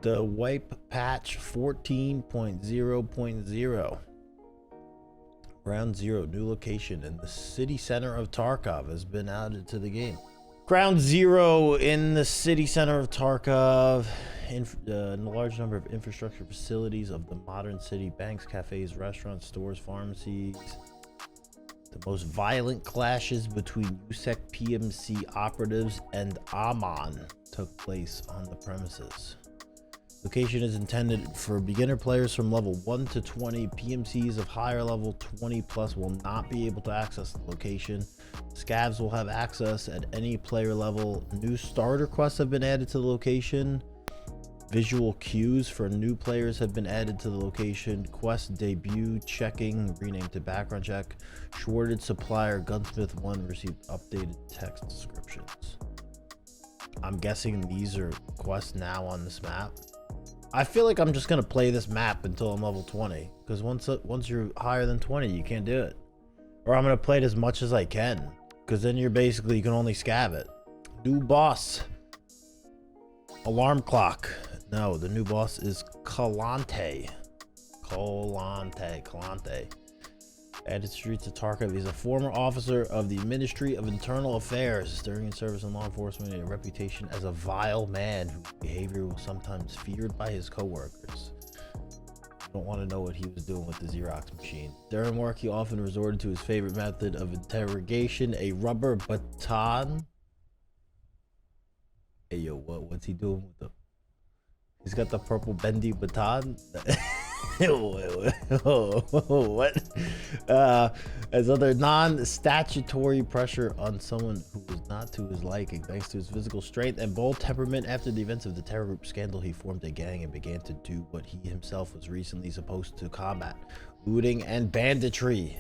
The wipe patch 14.0.0. Ground Zero, new location in the city center of Tarkov has been added to the game. Ground Zero in the city center of Tarkov. In a large number of infrastructure facilities of the modern city, banks, cafes, restaurants, stores, pharmacies. The most violent clashes between USEC PMC operatives and Amon took place on the premises. Location is intended for beginner players from level 1 to 20. PMCs of higher level 20 plus will not be able to access the location. Scavs will have access at any player level. New starter quests have been added to the location. Visual cues for new players have been added to the location. Quest debut checking renamed to background check. Shorted supplier Gunsmith 1 received updated text descriptions. I'm guessing these are quests now on this map. I feel like I'm just gonna play this map until I'm level 20, because once you're higher than 20, you can't do it. Or I'm gonna play it as much as I can, because then you can only scav it. New boss. Alarm clock. No, the new boss is Kalante. Kalante. Added streets of Tarkov. He's a former officer of the Ministry of Internal Affairs. During his service in law enforcement, he had a reputation as a vile man whose behavior was sometimes feared by his co-workers. I don't want to know what he was doing with the Xerox machine. During work, he often resorted to his favorite method of interrogation, a rubber baton. Hey, yo, what's he doing with the... He's got the purple bendy baton. What? As other non-statutory pressure on someone who was not to his liking. Thanks to his physical strength and bold temperament, after the events of the terror group scandal, he formed a gang and began to do what he himself was recently supposed to combat: looting and banditry.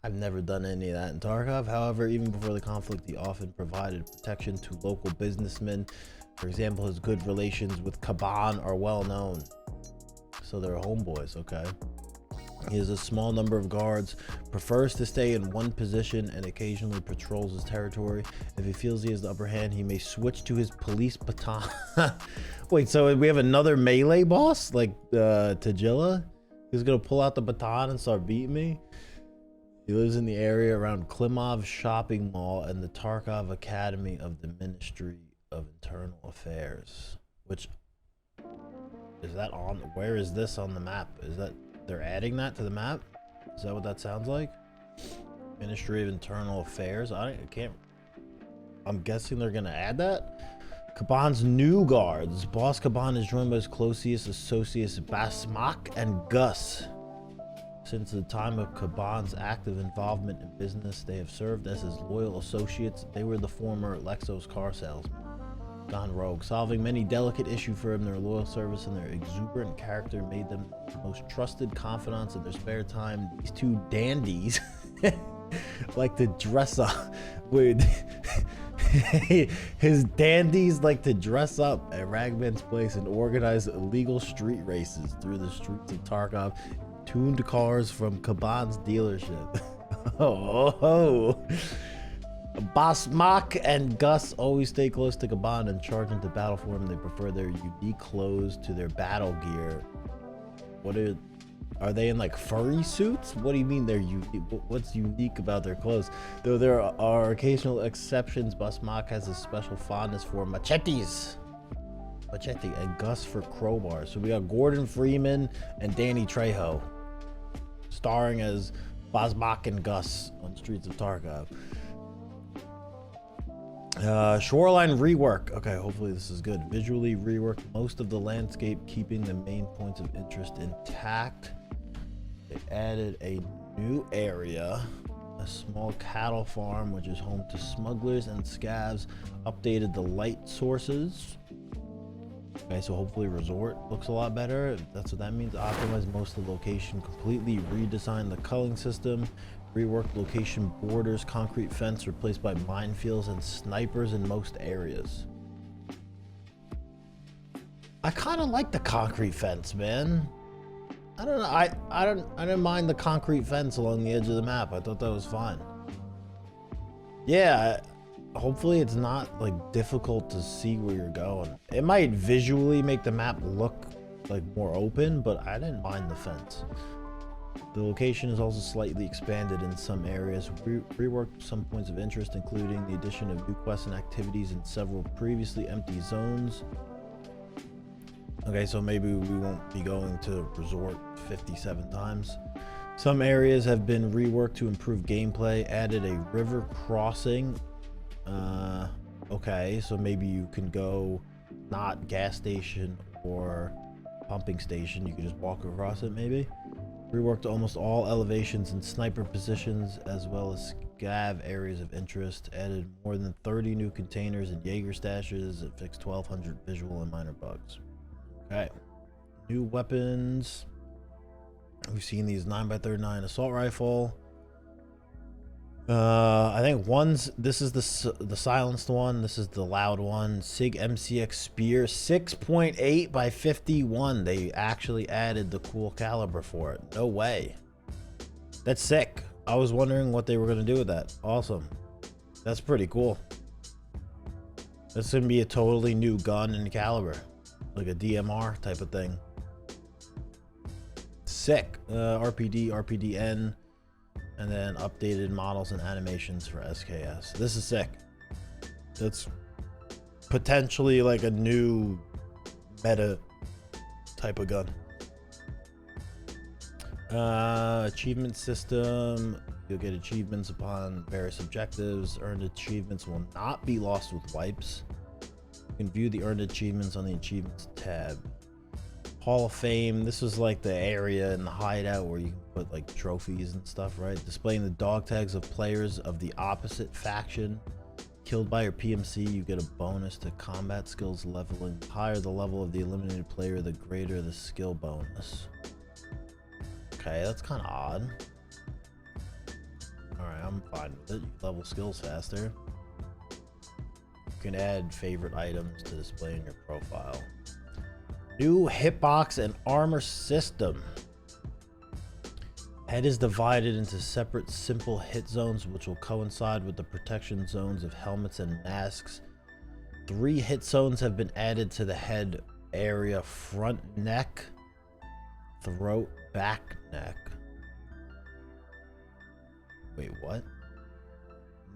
I've never done any of that in Tarkov. However, even before the conflict, he often provided protection to local businessmen. For example, his good relations with Kaban are well known. So they're homeboys, okay? He has a small number of guards, prefers to stay in one position, and occasionally patrols his territory. If he feels he has the upper hand, he may switch to his police baton. Wait, so we have another melee boss, like Tajilla? Who's gonna pull out the baton and start beating me? He lives in the area around Klimov Shopping Mall and the Tarkov Academy of the Ministry of Internal Affairs. Which is that on? Where is this on the map? Is that they're adding that to the map? Is that what that sounds like? Ministry of Internal Affairs. I can't. I'm guessing they're gonna add that. Kaban's new guards. Boss Kaban is joined by his closest associates Basmak and Gus. Since the time of Kaban's active involvement in business, they have served as his loyal associates. They were the former Lexos car salesman gone rogue, solving many delicate issues for him. Their loyal service and their exuberant character made them the most trusted confidants in their spare time. These two dandies like to dress up. Weird. His dandies like to dress up at Ragman's place and organize illegal street races through the streets of Tarkov. Tuned cars from Kaban's dealership. Basmak and Gus always stay close to Kaban and charge into battle for him. They prefer their unique clothes to their battle gear. What are they in, like furry suits? What do you mean they're unique? What's unique about their clothes? Though there are occasional exceptions, Basmak has a special fondness for machetes. Machete, and Gus for crowbars. So we got Gordon Freeman and Danny Trejo starring as Basmak and Gus on Streets of Tarkov. Shoreline rework. Okay, hopefully this is good. Visually rework most of the landscape, keeping the main points of interest intact. They added a new area, a small cattle farm which is home to smugglers and scavs. Updated the light sources. Okay, so hopefully resort looks a lot better. That's what that means. Optimize most of the location, completely redesign the culling system. Rework location borders, concrete fence replaced by minefields and snipers in most areas. I kind of like the concrete fence, man. I don't know. I didn't mind the concrete fence along the edge of the map. I thought that was fine. Yeah, hopefully it's not like difficult to see where you're going. It might visually make the map look like more open, but I didn't mind the fence. The location is also slightly expanded in some areas. Reworked some points of interest, including the addition of new quests and activities in several previously empty zones. Okay, so maybe we won't be going to Resort 57 times. Some areas have been reworked to improve gameplay, added a river crossing. Okay, so maybe you can go not gas station or pumping station, you can just walk across it maybe. Reworked almost all elevations and sniper positions, as well as scav areas of interest, added more than 30 new containers and Jaeger stashes, and fixed 1,200 visual and minor bugs. Okay, new weapons. We've seen these 9x39 assault rifle. I think this is the silenced one, this is the loud one. SIG MCX Spear, 6.8 by 51. They actually added the cool caliber for it. No way. That's sick. I was wondering what they were going to do with that. Awesome. That's pretty cool. This is going to be a totally new gun and caliber, like a DMR type of thing. Sick. RPD, RPDN. And then updated models and animations for SKS. This is sick. That's potentially like a new meta type of gun. Achievement system. You'll get achievements upon various objectives. Earned achievements will not be lost with wipes. You can view the earned achievements on the achievements tab. Hall of Fame. This was like the area in the hideout where you can put like trophies and stuff, right? Displaying the dog tags of players of the opposite faction. Killed by your PMC, you get a bonus to combat skills leveling. The higher the level of the eliminated player, the greater the skill bonus. Okay, that's kind of odd. Alright, I'm fine with it. You level skills faster. You can add favorite items to display in your profile. New hitbox and armor system. Head is divided into separate simple hit zones, which will coincide with the protection zones of helmets and masks. 3 hit zones have been added to the head area: front neck, throat, back neck. Wait, what?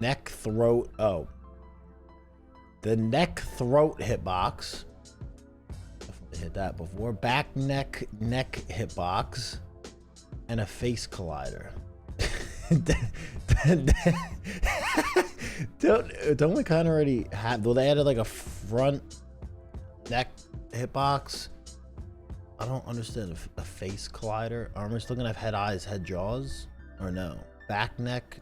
Neck, throat. Oh. The neck, throat hitbox. Hit that before. Back neck hitbox and a face collider. don't we kind of already have? Well, they added like a front neck hitbox. I don't understand a face collider. Are we still gonna have head, eyes, head, jaws, or no? Back neck.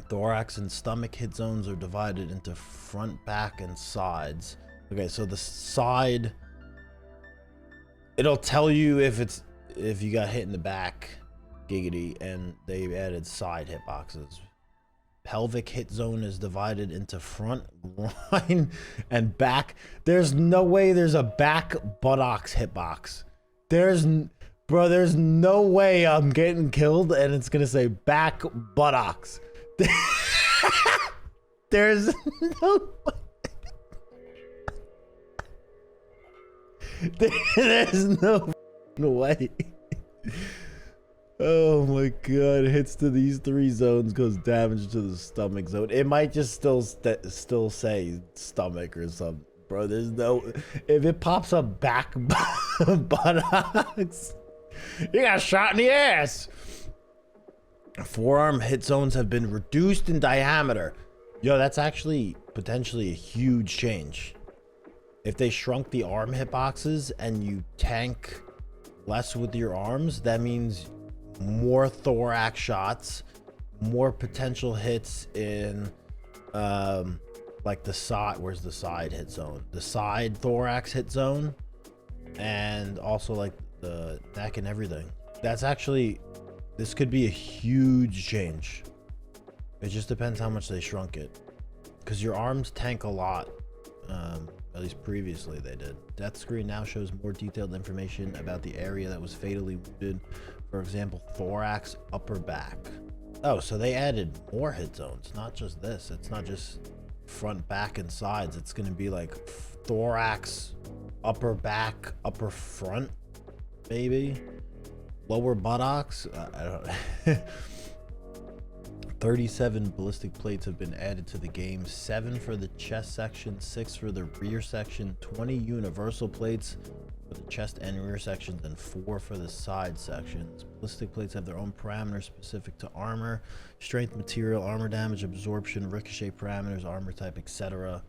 Thorax and stomach hit zones are divided into front, back, and sides. Okay, so the side, it'll tell you if you got hit in the back, giggity, and they added side hitboxes. Pelvic hit zone is divided into front, groin, and back. There's no way there's a back buttocks hitbox. There's no way I'm getting killed and it's gonna say back buttocks. There's no way. There's no way. Oh my god, hits to these 3 zones cause damage to the stomach zone. It might just still say stomach or something. Bro, there's no, if it pops up back buttocks, you got shot in the ass. Forearm hit zones have been reduced in diameter. Yo, that's actually potentially a huge change. If they shrunk the arm hitboxes and you tank less with your arms, that means more thorax shots, more potential hits in like the side. Where's the side hit zone? The side thorax hit zone, and also like the neck and everything. That's actually, this could be a huge change. It just depends how much they shrunk it, because your arms tank a lot. At least previously they did. Death screen now shows more detailed information about the area that was fatally wounded. For example, thorax, upper back. Oh, so they added more hit zones, not just this. It's not just front, back, and sides. It's going to be like thorax, upper back, upper front, maybe. Lower buttocks. I don't know. 37 ballistic plates have been added to the game. 7 for the chest section, 6 for the rear section, 20 universal plates for the chest and rear sections, and 4 for the side sections. Ballistic plates have their own parameters specific to armor, strength, material, armor damage, absorption, ricochet parameters, armor type, etc.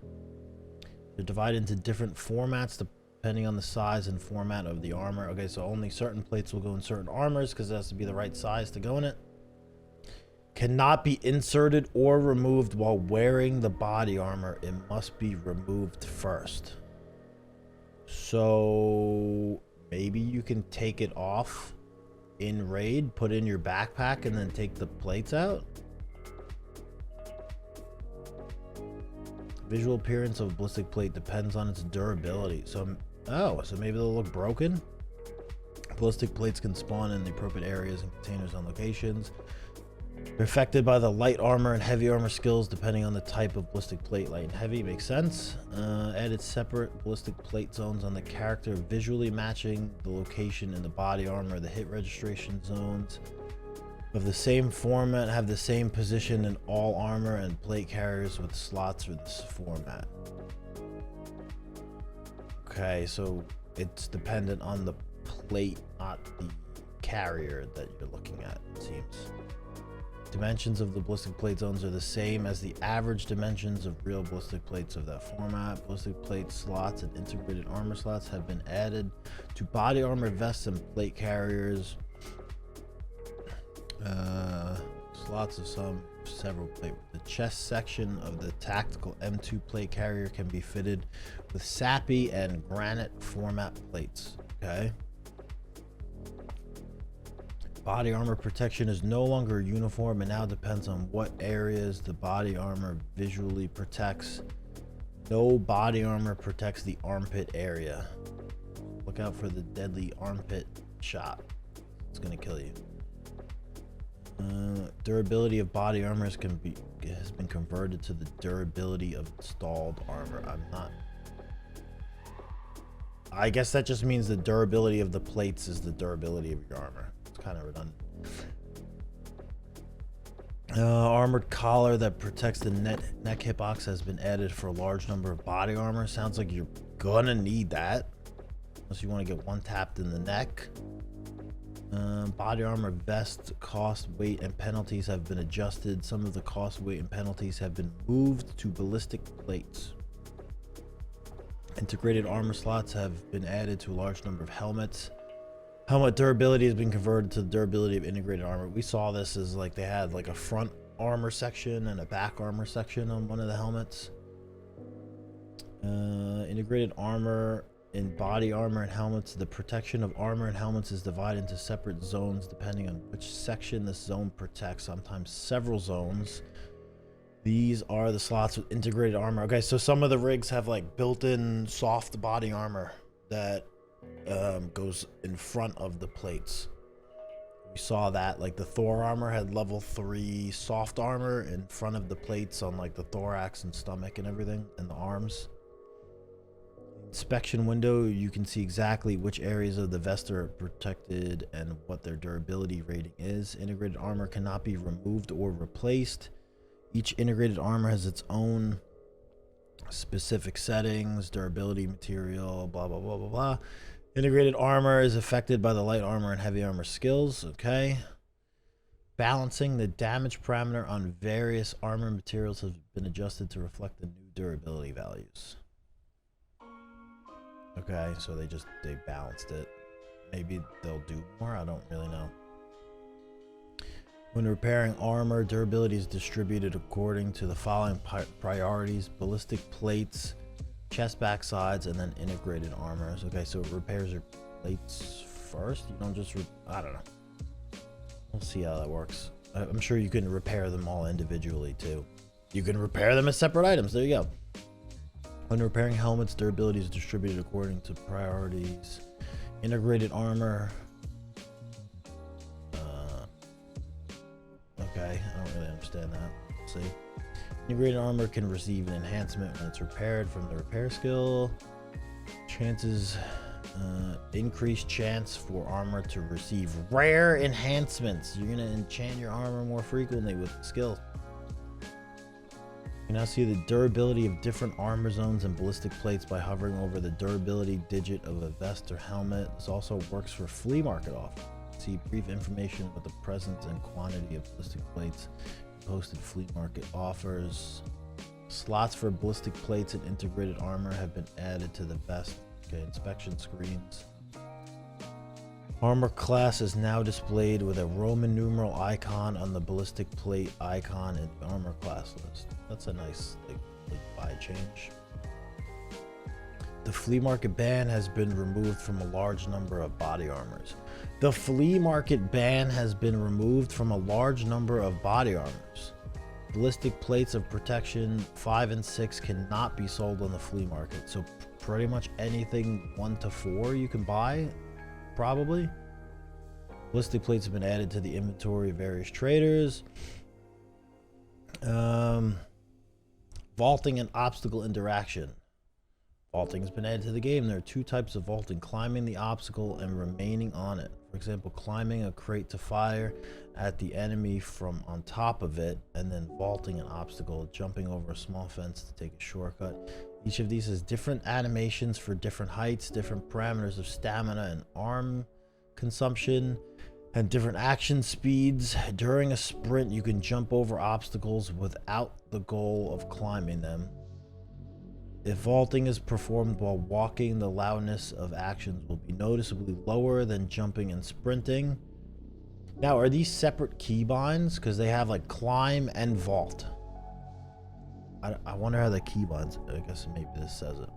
They're divided into different formats depending on the size and format of the armor. Okay, so only certain plates will go in certain armors because it has to be the right size to go in it. Cannot be inserted or removed while wearing the body armor. It must be removed first. So maybe you can take it off in raid, put in your backpack, and then take the plates out. Visual appearance of a ballistic plate depends on its durability. So, oh, so maybe they'll look broken. Ballistic plates can spawn in the appropriate areas and containers on locations. They're affected by the light armor and heavy armor skills depending on the type of ballistic plate. Light and heavy makes sense. Added separate ballistic plate zones on the character, visually matching the location in the body armor. The hit registration zones of the same format have the same position in all armor and plate carriers with slots for this format. Okay, so it's dependent on the plate, not the carrier that you're looking at, it seems. Dimensions of the ballistic plate zones are the same as the average dimensions of real ballistic plates of that format. Ballistic plate slots and integrated armor slots have been added to body armor vests and plate carriers. Slots of several plate. The chest section of the tactical M2 plate carrier can be fitted with SAPI and granite format plates. Okay. Body armor protection is no longer uniform and now depends on what areas the body armor visually protects. No body armor protects the armpit area. Look out for the deadly armpit shot. It's gonna kill you. Durability of body armor has been converted to the durability of installed armor. I guess that just means the durability of the plates is the durability of your armor. Kind of redundant. Armored collar that protects the neck hitbox has been added for a large number of body armor. Sounds like you're gonna need that unless you want to get one tapped in the neck. Body armor vest cost, weight, and penalties have been adjusted. Some of the cost, weight, and penalties have been moved to ballistic plates. Integrated armor slots have been added to a large number of helmets. Helmet durability has been converted to the durability of integrated armor. We saw this as like they had like a front armor section and a back armor section on one of the helmets. Integrated armor in body armor and helmets. The protection of armor and helmets is divided into separate zones depending on which section this zone protects, sometimes several zones. These are the slots with integrated armor. Okay, so some of the rigs have like built-in soft body armor that goes in front of the plates. We saw that like the Thor armor had level 3 soft armor in front of the plates on like the thorax and stomach and everything, and the arms. Inspection window, you can see exactly which areas of the vest are protected and what their durability rating is. Integrated armor cannot be removed or replaced. Each integrated armor has its own specific settings, durability, material, blah blah blah blah blah. Integrated armor is affected by the light armor and heavy armor skills. Okay. Balancing, the damage parameter on various armor materials has been adjusted to reflect the new durability values. Okay, so they balanced it. Maybe they'll do more, I don't really know. When repairing armor, durability is distributed according to the following priorities: ballistic plates, chest back sides, and then integrated armors. Okay, so it repairs your plates first. You don't just I don't know. We'll see how that works. I'm sure you can repair them all individually too. You can repair them as separate items. There you go. When repairing helmets, durability is distributed according to priorities. Integrated armor. Okay. Integrated armor can receive an enhancement when it's repaired from the repair skill. Chances, increased chance for armor to receive rare enhancements. You're gonna enchant your armor more frequently with the skill. You now see the durability of different armor zones and ballistic plates by hovering over the durability digit of a vest or helmet. This also works for flea market offers. See brief information with the presence and quantity of ballistic plates. Posted flea market offers. Slots for ballistic plates and integrated armor have been added to the vest. Okay, inspection screens. Armor class is now displayed with a Roman numeral icon on the ballistic plate icon in the armor class list. That's a nice like buy change. The flea market ban has been removed from a large number of body armors. The flea market ban has been removed from a large number of body armors. Ballistic plates of protection 5 and 6 cannot be sold on the flea market. So pretty much anything 1 to 4 you can buy, probably. Ballistic plates have been added to the inventory of various traders. Vaulting and obstacle interaction. Vaulting has been added to the game. There are 2 types of vaulting: climbing the obstacle and remaining on it. For example, climbing a crate to fire at the enemy from on top of it, and then vaulting an obstacle, jumping over a small fence to take a shortcut. Each of these has different animations for different heights, different parameters of stamina and arm consumption, and different action speeds. During a sprint, you can jump over obstacles without the goal of climbing them. If vaulting is performed while walking, the loudness of actions will be noticeably lower than jumping and sprinting. Now, are these separate keybinds? Because they have like climb and vault. I wonder how the keybinds, I guess maybe this says it.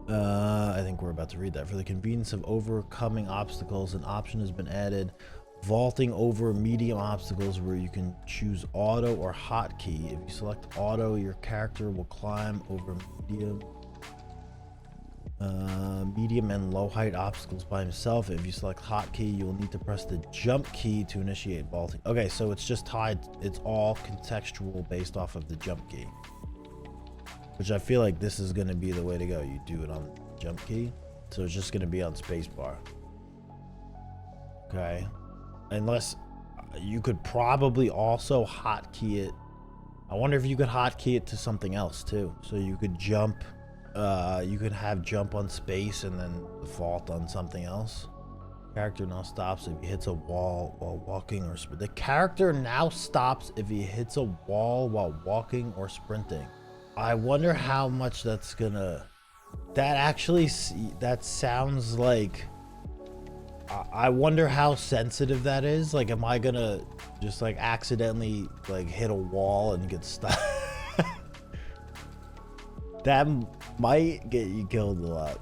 I think we're about to read that. For the convenience of overcoming obstacles, an option has been added: vaulting over medium obstacles, where you can choose auto or hotkey. If you select auto, your character will climb over medium and low height obstacles by himself. If you select hotkey, you will need to press the jump key to initiate vaulting. Okay, so it's just tied, it's all contextual based off of the jump key, which I feel like this is going to be the way to go. You do it on the jump key, so it's just going to be on spacebar. Okay, unless you could probably also hotkey it. I wonder if you could hotkey it to something else too, so you could jump. You could have jump on space and then vault on something else. Character now stops if he hits a wall while walking or sprint. The character now stops if he hits a wall while walking or sprinting. I wonder how much that's gonna. That actually, that sounds like. I wonder how sensitive that is. Like, am I gonna just like accidentally like hit a wall and get stuck? That might get you killed a lot.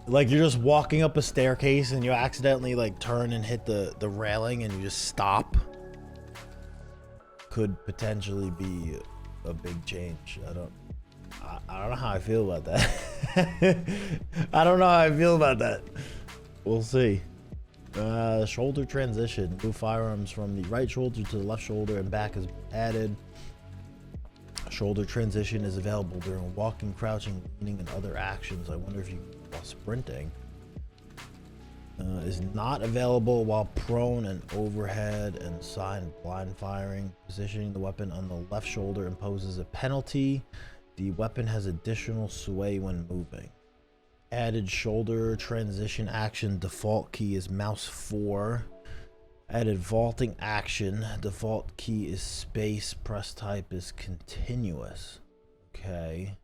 Like, you're just walking up a staircase and you accidentally like turn and hit the railing and you just stop. Could potentially be a big change. I don't know how I feel about that. I don't know how I feel about that. We'll see. Shoulder transition. Move firearms from the right shoulder to the left shoulder and back is added. Shoulder transition is available during walking, crouching, leaning, and other actions. I wonder if you while sprinting. Is not available while prone and overhead and side blind firing. Positioning the weapon on the left shoulder imposes a penalty. The weapon has additional sway when moving. Added shoulder transition action. Default key is mouse 4. Added vaulting action. Default key is space. Press type is continuous. Okay.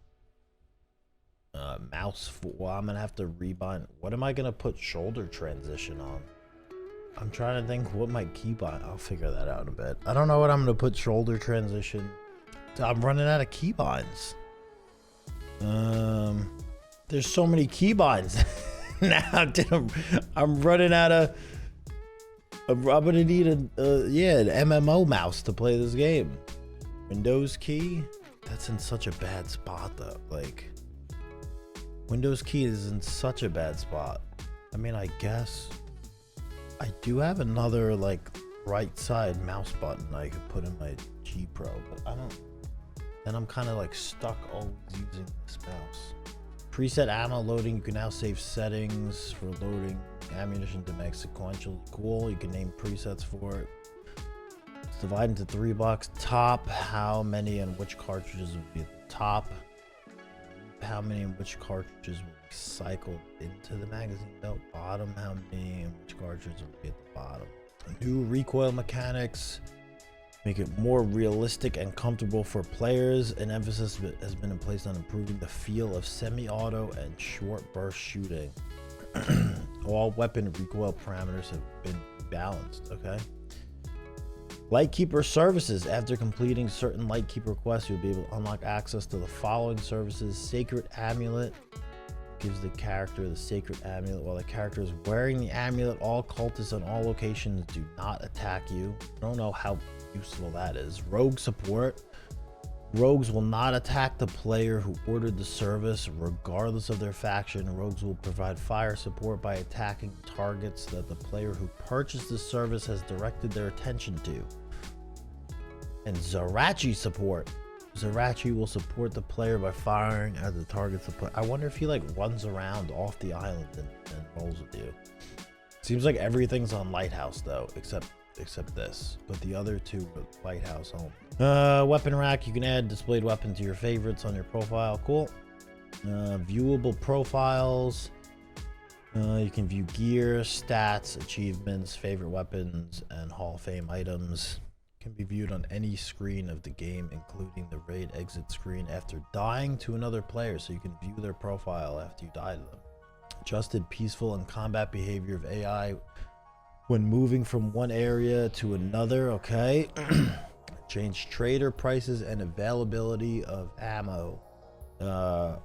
Mouse 4. Well, I'm gonna have to rebind. What am I gonna put shoulder transition on? I'm trying to think what my keybind. I'll figure that out in a bit. I don't know what I'm gonna put shoulder transition. I'm running out of keybinds. There's so many keybinds now. Dude, I'm running out of. I'm gonna need an MMO mouse to play this game. Windows key? That's in such a bad spot though. Like, Windows key is in such a bad spot. I mean, I guess I do have another like right side mouse button I could put in my G Pro, but I don't. Then I'm kind of like stuck always using this mouse. Preset ammo loading. You can now save settings for loading ammunition to make sequentially. Cool. You can name presets for it. It's divided into 3 blocks. Top, how many and which cartridges will be at the top. How many and which cartridges will be cycled into the magazine belt. Bottom, how many and which cartridges will be at the bottom. New recoil mechanics. Make it more realistic and comfortable for players. An emphasis has been placed on improving the feel of semi-auto and short burst shooting. All weapon recoil parameters have been balanced. Okay. Lightkeeper services. After completing certain Lightkeeper quests, you'll be able to unlock access to the following services. Sacred Amulet gives the character the Sacred Amulet. While the character is wearing the amulet, all cultists on all locations do not attack you. I don't know how useful that is. Rogue support. Rogues will not attack the player who ordered the service regardless of their faction. Rogues will provide fire support by attacking targets that the player who purchased the service has directed their attention to. And Zerachi support. Zerachi will support the player by firing at the targets. I wonder if he like runs around off the island and rolls with you. Seems like everything's on Lighthouse though, except this, but the other two are Lighthouse only. Weapon rack. You can add displayed weapon to your favorites on your profile. Cool. Viewable profiles. You can view gear, stats, achievements, favorite weapons, and Hall of Fame items. Can be viewed on any screen of the game, including the raid exit screen after dying to another player, so you can view their profile after you die to them. Adjusted peaceful and combat behavior of AI when moving from one area to another. Okay. Change trader prices and availability of ammo. I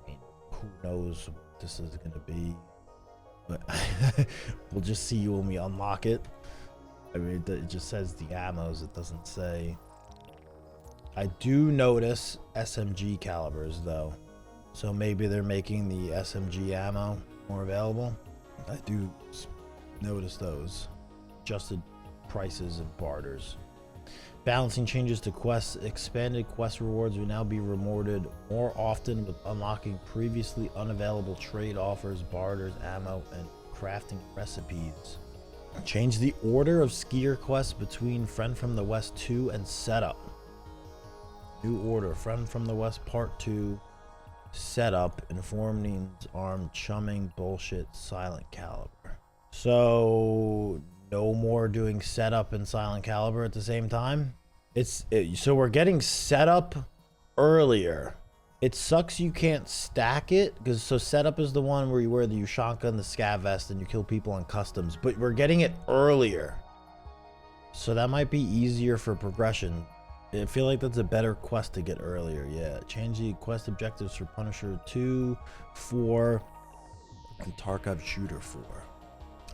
mean, who knows what this is going to be, but we'll just see when we unlock it. I mean, it just says the ammos, it doesn't say. I do notice SMG calibers though, so maybe they're making the SMG ammo more available. I do notice those. Adjusted prices and barters. Balancing changes to quests. Expanded quest rewards will now be rewarded more often with unlocking previously unavailable trade offers, barters, ammo, and crafting recipes. Change the order of skier quests between Friend from the West 2 and Setup. New order. Friend from the West Part 2. Setup. Inform needs armed chumming. Bullshit. Silent Caliber. So no more doing Setup and Silent Caliber at the same time. So we're getting Setup earlier. It sucks you can't stack it, because so Setup is the one where you wear the Ushanka and the Scav vest and you kill people on customs, but we're getting it earlier, so that might be easier for progression. I feel like that's a better quest to get earlier. Yeah, change the quest objectives for Punisher 2, 4, and Tarkov Shooter 4.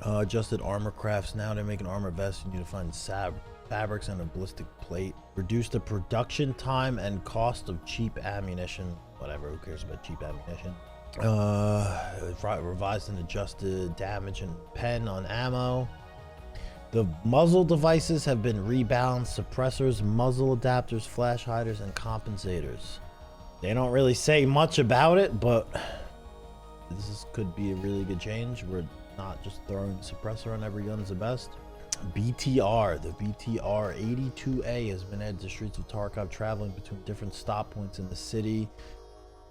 Adjusted armor crafts. Now to make an armor vest, you need to find fabrics and a ballistic plate. Reduce the production time and cost of cheap ammunition. Whatever, who cares about cheap ammunition? Revised and adjusted damage and pen on ammo. The muzzle devices have been rebalanced. Suppressors, muzzle adapters, flash hiders, and compensators. They don't really say much about it, but could be a really good change. We're not just throwing suppressor on every gun is the best. BTR. The BTR 82A has been added to Streets of Tarkov, traveling between different stop points in the city.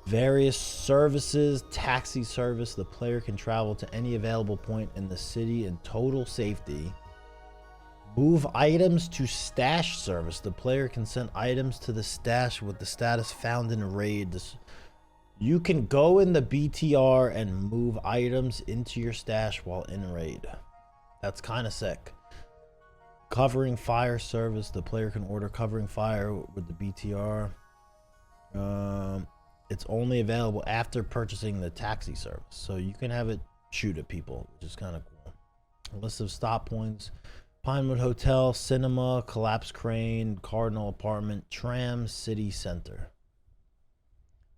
Various services. Taxi service. The player can travel to any available point in the city in total safety. Move items to stash service. The player can send items to the stash with the status found in raid. You can go in the BTR and move items into your stash while in raid. That's kind of sick. Covering fire service. The player can order covering fire with the BTR. It's only available after purchasing the taxi service, so you can have it shoot at people, which is kind of cool. A list of stop points. Pinewood Hotel, Cinema, Collapse Crane, Cardinal Apartment, Tram, City Center.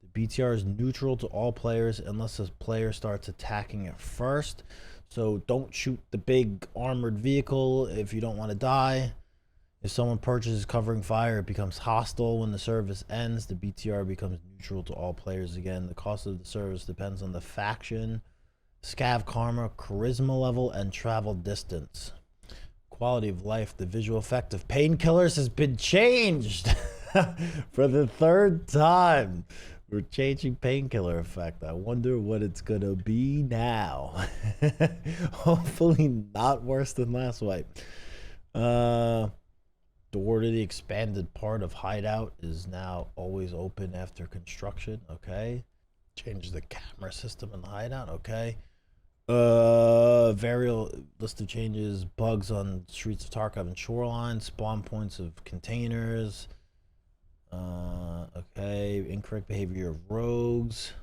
The BTR is neutral to all players unless a player starts attacking it first. So don't shoot the big armored vehicle if you don't want to die. If someone purchases covering fire, it becomes hostile. When the service ends, the BTR becomes neutral to all players again. The cost of the service depends on the faction, scav karma, charisma level, and travel distance. Quality of life. The visual effect of painkillers has been changed for the 3rd time. We're changing painkiller effect. I wonder what it's gonna be now. Hopefully not worse than last wipe. Door to the expanded part of hideout is now always open after construction. Okay. Change the camera system in the hideout. Okay. Variable list of changes. Bugs on streets of Tarkov and shoreline. Spawn points of containers. Okay. Incorrect behavior of rogues.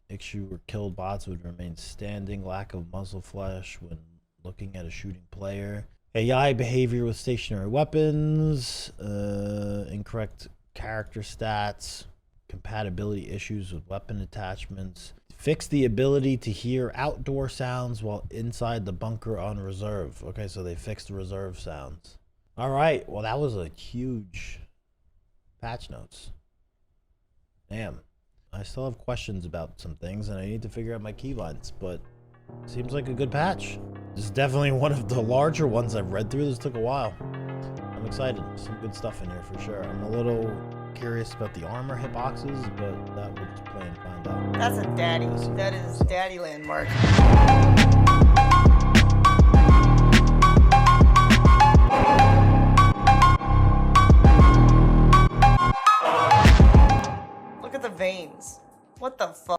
Issue or killed bots would remain standing. Lack of muzzle flash when looking at a shooting player. AI behavior with stationary weapons. Incorrect character stats. Compatibility issues with weapon attachments. Fix the ability to hear outdoor sounds while inside the bunker on reserve. Okay, so they fixed the reserve sounds. All right, well, that was a huge patch notes. Damn. I still have questions about some things, and I need to figure out my keylines, but seems like a good patch. This is definitely one of the larger ones I've read through. This took a while. I'm excited. Some good stuff in here for sure. I'm a little curious about the armor hitboxes, but that we'll just play and find out. That's a daddy. That is daddy landmark. Look at the veins. What the fuck?